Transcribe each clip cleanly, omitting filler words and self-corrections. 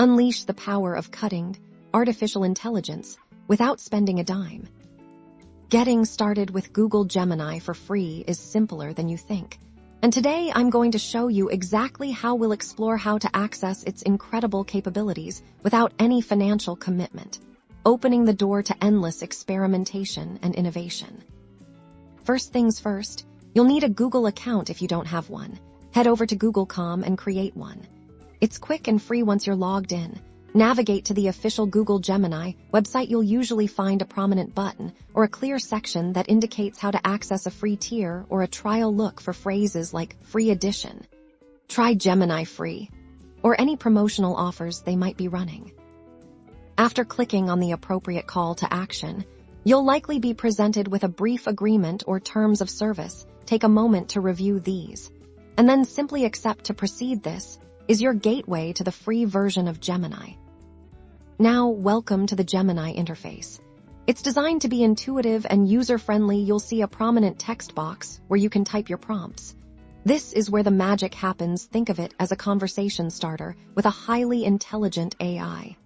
Unleash the power of cutting artificial intelligence without spending a dime. Getting started with Google Gemini for free is simpler than you think. And today I'm going to show you exactly how we'll explore how to access its incredible capabilities without any financial commitment, opening the door to endless experimentation and innovation. First things first, you'll need a Google account if you don't have one. Head over to Google.com and create one. It's quick and free once you're logged in. Navigate to the official Google Gemini website. You'll usually find a prominent button or a clear section that indicates how to access a free tier or a trial. Look for phrases like free edition, try Gemini free, or any promotional offers they might be running. After clicking on the appropriate call to action, you'll likely be presented with a brief agreement or terms of service. Take a moment to review these, and then simply accept to proceed. This is your gateway to the free version of Gemini. Now, welcome to the Gemini interface. It's designed to be intuitive and user-friendly. You'll see a prominent text box where you can type your prompts. This is where the magic happens. Think of it as a conversation starter with a highly intelligent AI.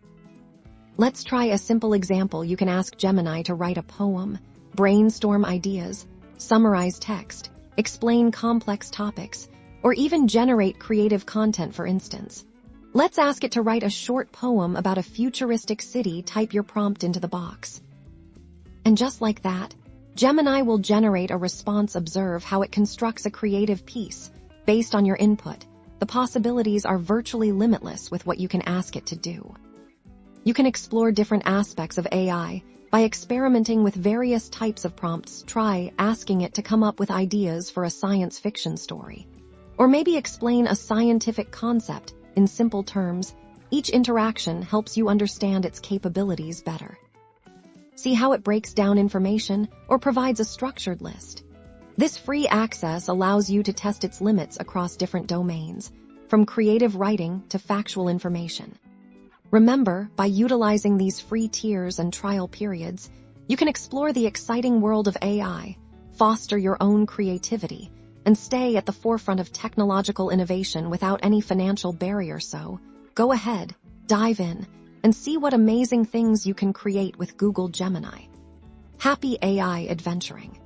Let's try a simple example. You can ask Gemini to write a poem, brainstorm ideas, summarize text, explain complex topics, or even generate creative content. For instance, let's ask it to write a short poem about a futuristic city. Type your prompt into the box. And just like that, Gemini will generate a response. Observe how it constructs a creative piece based on your input. The possibilities are virtually limitless with what you can ask it to do. You can explore different aspects of AI by experimenting with various types of prompts. Try asking it to come up with ideas for a science fiction story, or maybe explain a scientific concept in simple terms. Each interaction helps you understand its capabilities better. See how it breaks down information or provides a structured list. This free access allows you to test its limits across different domains, from creative writing to factual information. Remember, by utilizing these free tiers and trial periods, you can explore the exciting world of AI, foster your own creativity, and stay at the forefront of technological innovation without any financial barrier. So, go ahead, dive in, and see what amazing things you can create with Google Gemini. Happy AI adventuring!